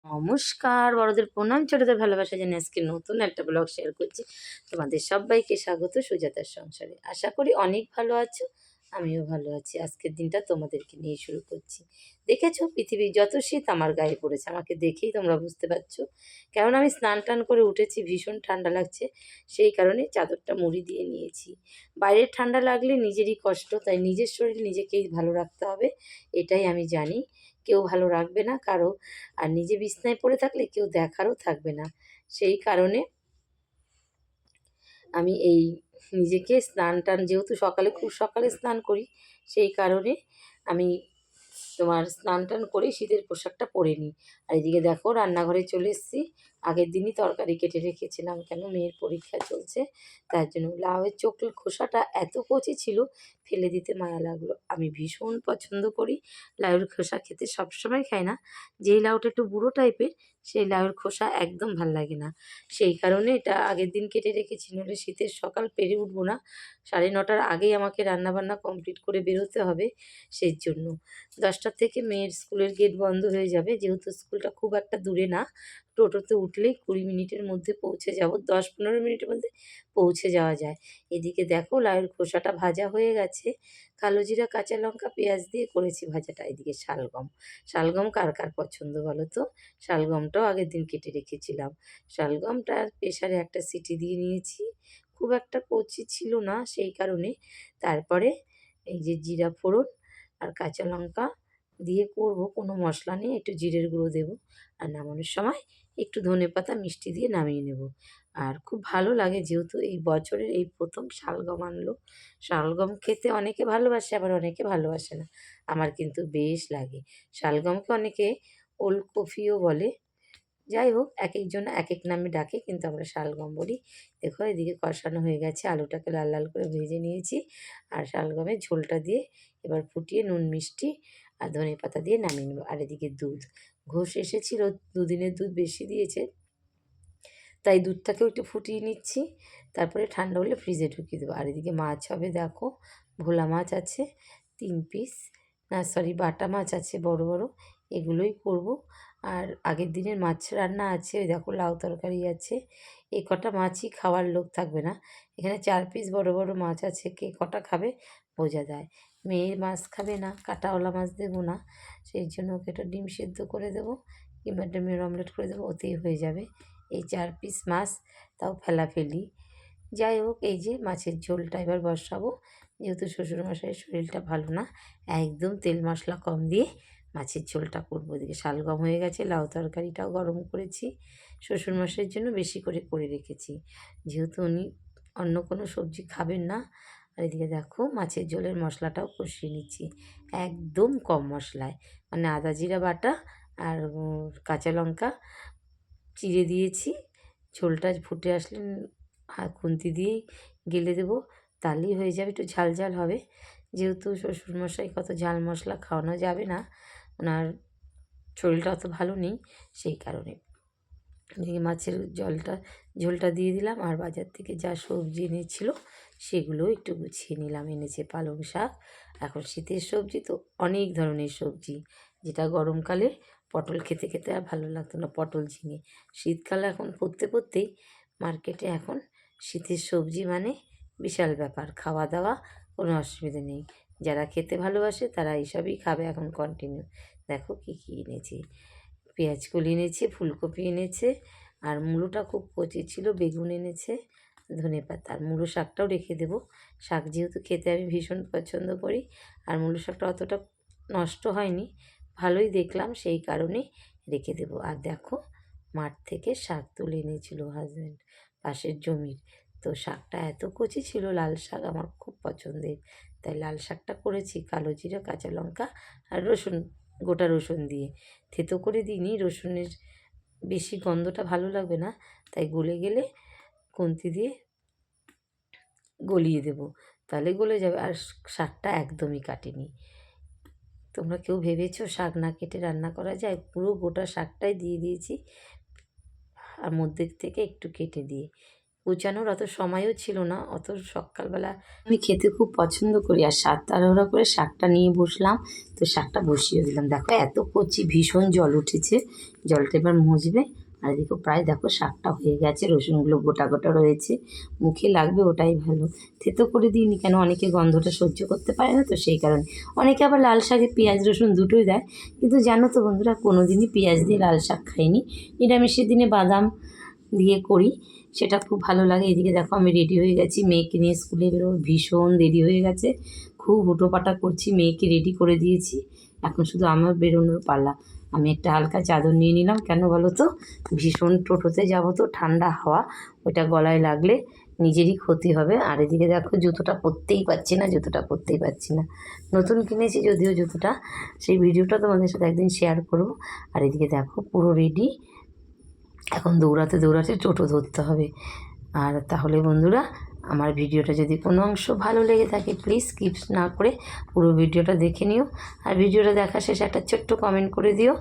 নমস্কার, বড়দের প্রণাম, ছোটদের ভালোবাসা জানিয়ে আজকে নতুন একটা ব্লগ শেয়ার করছি। তোমাদের সবাইকে স্বাগত সুজাতার সংসারে। আশা করি অনেক ভালো আছো, আমিও ভালো আছি। আজকের দিনটা তোমাদেরকে নিয়ে শুরু করছি। দেখেছো পৃথিবীর যত শীত আমার গায়ে পড়েছে, আমাকে দেখেই তোমরা বুঝতে পারছো। কারণ আমি স্নান টান করে উঠেছি, ভীষণ ঠান্ডা লাগছে, সেই কারণে চাদরটা মুড়ি দিয়ে নিয়েছি। বাইরের ঠান্ডা লাগলে নিজেরই কষ্ট, তাই নিজের শরীর নিজেকেই ভালো রাখতে হবে, এটাই আমি জানি। কেউ ভালো রাখবে না কারো, আর নিজে বিছানায় পড়ে থাকলে কেউ দেখারও থাকবে না। সেই কারণে আমি এই নিজেকে স্নান টান, যেহেতু সকালে খুব সকালে স্নান করি, সেই কারণে আমি তোমার স্নান টান করে শীতের পোশাকটা পরে নিই। আর এদিকে দেখো রান্নাঘরে চলে এসেছি। আগের দিনই তরকারি কেটে রেখেছিলাম, কেন মেয়ের পরীক্ষা চলছে, তার জন্য। লাউয়ের চোখের খোসাটা এত কচি ছিল, ফেলে দিতে মায়া লাগলো। আমি ভীষণ পছন্দ করি লাউয়ের খোসা খেতে, সবসময় খাই না। যেই লাউটা একটু বুড়ো টাইপের, সেই লাউয়ের খোসা একদম ভাল লাগে না। সেই কারণে এটা আগের দিন কেটে রেখেছি, নইলে শীতের সকাল পেরে উঠবো না। 9:30টার আগেই আমাকে রান্নাবান্না কমপ্লিট করে বেরোতে হবে, সেই জন্য। 10টার থেকে মেয়ের স্কুলের গেট বন্ধ হয়ে যাবে, যেহেতু স্কুলটা খুব একটা দূরে না। টোটোতে উঠলেই 20 মিনিটের মধ্যে পৌঁছে যাব, 10-15 মিনিটের মধ্যে পৌঁছে যাওয়া যায়। এদিকে দেখো লাউয়ের খোসাটা ভাজা হয়ে গেছে। কালো জিরা, কাঁচা লঙ্কা, পেঁয়াজ দিয়ে করেছি ভাজাটা। এদিকে শালগম, শালগম কার কার পছন্দ বলো তো। শালগমটাও আগের দিন কেটে রেখেছিলাম। শালগমটা প্রেসারে একটা সিটি দিয়ে নিয়েছি, খুব একটা কচি ছিল না, সেই কারণে। তারপরে এই যে জিরা ফোড়ন আর কাঁচা লঙ্কা দিয়ে করব, কোনো মশলা নেই, একটু জিরের গুঁড়ো দেবো। আর নামানোর সময় একটু ধনেপাতা মিষ্টি দিয়ে নামিয়ে নেব। আর খুব ভালো লাগে, যেহেতু এই বছরের এই প্রথম শালগম আনলো। শালগম খেতে অনেকে ভালোবাসে, আবার অনেকে ভালোবাসে না। আমার কিন্তু বেশ লাগে। শালগমকে অনেকে ওলকপিও বলে। যাই হোক, একেকজন একেক নামে ডাকে, কিন্তু আমরা শালগম বলি। দেখো এদিকে কষানো হয়ে গেছে, আলুটাকে লাল লাল করে ভেজে নিয়েছি। আর শালগমের ঝোলটা দিয়ে এবার ফুটিয়ে নুন মিষ্টি আর ধনেপাতা দিয়ে নামিয়ে নেবো। আর এদিকে দুধ ঘোষ এসেছিল, দুদিনের দুধ বেশি দিয়েছে, তাই দুধটাকেও একটু ফুটিয়ে নিচ্ছি। তারপরে ঠান্ডা হলে ফ্রিজে ঢুকিয়ে দেবো। আর এদিকে মাছ হবে দেখো, ভোলা মাছ আছে 3 পিস, না সরি বাটা মাছ আছে বড় বড়, এগুলোই করব। আর আগের দিনের মাছ রান্না আছে, ওই দেখো লাউ তরকারি আছে। এই কটা মাছই খাওয়ার লোক থাকবে না। এখানে 4 পিস বড় বড় মাছ আছে, কে কটা খাবে বোঝা যায়। মেয়ে মাছ খাবে না, কাঁটাওয়ালা মাছ দেবো না, সেই জন্য ওকে একটা ডিম সেদ্ধ করে দেবো, কিংবা ডিমের অমলেট করে দেবো, ওতেই হয়ে যাবে। এই 4 পিস মাছ, তাও ফেলাফেলি। যাই হোক, এই যে মাছের ঝোলটা এবার বসাবো। যেহেতু শ্বশুরমশাইয়ের শরীরটা ভালো না, একদম তেল মশলা কম দিয়ে মাছের ঝোলটা করবো। এদিকে শালগম হয়ে গেছে, লাউ তরকারিটাও গরম করেছি, শ্বশুরমশাইয়ের জন্য বেশি করে করে রেখেছি, যেহেতু উনি অন্য কোনো সবজি খাবেন না। আর এদিকে দেখো মাছের ঝোলের মশলাটাও কষিয়ে নিচ্ছি, একদম কম মশলায়, মানে আদা জিরা বাটা আর কাঁচা লঙ্কা চিড়ে দিয়েছি। ঝোলটা ফুটে আসলে খুন্তি দিয়েই গেলে দেবো, তাহলেই হয়ে যাবে। একটু ঝাল ঝাল হবে, যেহেতু শ্বশুরমশাই কত ঝাল মশলা খাওয়ানো যাবে না, ওনার শরীরটা অত ভালো নেই, সেই কারণে। এদিকে মাছের ঝোলটা দিয়ে দিলাম। আর বাজার থেকে যা সবজি এনেছিল সেগুলোও একটু গুছিয়ে নিলাম। এনেছে পালং শাক, এখন শীতের সবজি তো অনেক ধরনের সবজি, যেটা গরমকালে পটল খেতে খেতে আর ভালো লাগতো না, পটল ঝিঙে। শীতকালে এখন পড়তে পড়তেই মার্কেটে এখন শীতের সবজি মানে বিশাল ব্যাপার, খাওয়া দাওয়া কোনো অসুবিধে নেই। যারা খেতে ভালোবাসে তারা এইসবই খাবে এখন কন্টিনিউ। দেখো কী কী এনেছি, পেঁয়াজ কলি এনেছে, ফুলকপি এনেছে, আর মূলোটা খুব কচি ছিল, বেগুন এনেছে, ধনেপাতা। আর মূলো শাকটাও রেখে দেবো, শাক যেহেতু খেতে আমি ভীষণ পছন্দ করি। আর মূলো শাকটা অতটা নষ্ট হয়নি, ভালোই দেখলাম, সেই কারণে রেখে দেবো। আর দেখো মাঠ থেকে শাক তুলে এনেছিল হাজব্যান্ড, পাশের জমির। তো শাকটা এত কচি ছিল, লাল শাক আমার খুব পছন্দের, তাই লাল শাকটা করেছি কালো জিরা, কাঁচা লঙ্কা আর রসুন, গোটা রসুন দিয়ে। থেতো করে দিইনি, রসুনের বেশি গন্ধটা ভালো লাগবে না, তাই গলে গেলে খুন্তি দিয়ে গলিয়ে দেবো, তাহলে গলে যাবে। আর শাকটা একদমই কাটেনি। তোমরা কেউ ভেবেছো শাক না কেটে রান্না করা যায়? পুরো গোটা শাকটাই দিয়ে দিয়েছি, আর মধ্যে থেকে একটু কেটে দিয়ে। গুছানোর অত সময়ও ছিল না, অত সকালবেলা আমি খেতে খুব পছন্দ করি। আর শাক তাড়াহুড়া করে শাকটা নিয়ে বসলাম, তো শাকটা বসিয়ে দিলাম। দেখো এত কচি, ভীষণ জল উঠেছে, জলটা এবার মুছবে। আর এদিকে প্রায় দেখো শাকটা হয়ে গেছে, রসুনগুলো গোটা গোটা রয়েছে, মুখে লাগবে ওটাই ভালো। থেতো করে দিইনি কেন, অনেকে গন্ধটা সহ্য করতে পারে না, তো সেই কারণে। অনেকে আবার লাল শাকে পেঁয়াজ রসুন দুটোই দেয়, কিন্তু জানো তো বন্ধুরা, কোনো দিনই পেঁয়াজ দিয়ে লাল শাক খাইনি। নিরামিষের দিনে বাদাম দিয়ে করি, সেটা খুব ভালো লাগে। এদিকে দেখো আমি রেডি হয়ে গেছি, মেয়েকে নিয়ে স্কুলে বেরোবো, ভীষণ দেরি হয়ে গেছে, খুব হুটোপাটা করছি, মেয়েকে রেডি করে দিয়েছি, এখন শুধু আমার বেরোনোর পালা। আমি একটা হালকা চাদর নিয়ে নিলাম, কেন বলো তো, ভীষণ টোটোতে যাবো তো, ঠান্ডা হাওয়া, ওইটা গলায় লাগলে নিজেরই ক্ষতি হবে। আর এদিকে দেখো জুতোটা পরতেই পারছি না, জুতোটা পরতেই পারছি না, নতুন কিনেছি যদিও জুতোটা, সেই ভিডিওটা তোমাদের সাথে একদিন শেয়ার করব। আর এদিকে দেখো পুরো রেডি, এখন দৌড়াতে দৌড়াতে টোটো ধরতে হবে। আর তাহলে বন্ধুরা, আমার ভিডিওটা যদি কোনো অংশ ভালো লেগে থাকে প্লিজ স্কিপ না করে পুরো ভিডিওটা দেখে নিও। আর ভিডিওটা দেখা শেষে একটা ছোট্ট কমেন্ট করে দিও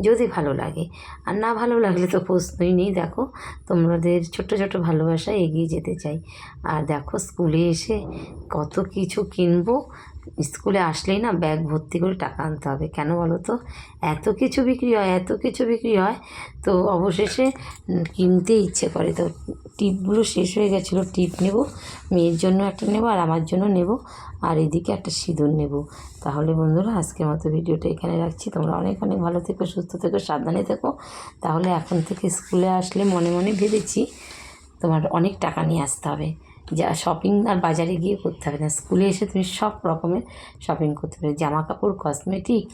যদি ভালো লাগে। আর না ভালো লাগলে তো প্রশ্নই নেই, দেখো তোমাদের ছোট্ট ছোট্ট ভালোবাসায় এগিয়ে যেতে চাই। আর দেখো স্কুলে এসে কত কিছু কিনবো, স্কুলে আসলেই না ব্যাগ ভর্তি করে টাকা আনতে হবে, কেন বলো তো, এত কিছু বিক্রি হয়, এত কিছু বিক্রি হয়, তো অবশেষে কিনতে ইচ্ছে করে। তো টিপগুলো শেষ হয়ে গেছিলো, টিপ নেব, মেয়ের জন্য একটা নেব আর আমার জন্য নেব, আর এদিকে একটা সিঁদুর নেব। তাহলে বন্ধুরা আজকের মতো ভিডিওটা এখানে রাখছি, তোমরা অনেক অনেক ভালো থেকো, সুস্থ থেকো, সাবধানে থেকো। তাহলে এখন থেকে স্কুলে আসলে মনে মনে ভেবেছি তোমার অনেক টাকা নিয়ে আসতে হবে, যা শপিং আর বাজারে গিয়ে করতে হবে না, স্কুলে এসে তুমি সব রকমের শপিং করতে পারবে, জামা কাপড়, কসমেটিক,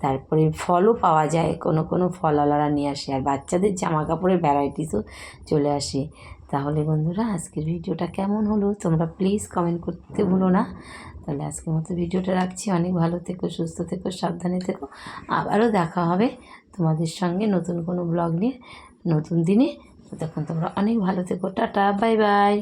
তারপরে ফলও পাওয়া যায়, কোনো কোনো ফলওয়ালারা নিয়ে আসে, আর বাচ্চাদের জামা কাপড়ের ভ্যারাইটিসও চলে আসে। তাহলে বন্ধুরা আজকের ভিডিওটা কেমন হলো তোমরা প্লিজ কমেন্ট করতে ভুলো না। তাহলে আজকের মতো ভিডিওটা রাখছি, অনেক ভালো থেকো, সুস্থ থেকো, সাবধানে থেকো, আবারও দেখা হবে তোমাদের সঙ্গে নতুন কোনো ব্লগ নিয়ে নতুন দিনে। ততক্ষণ তোমরা অনেক ভালো থেকো, টাটা, বাই বাই।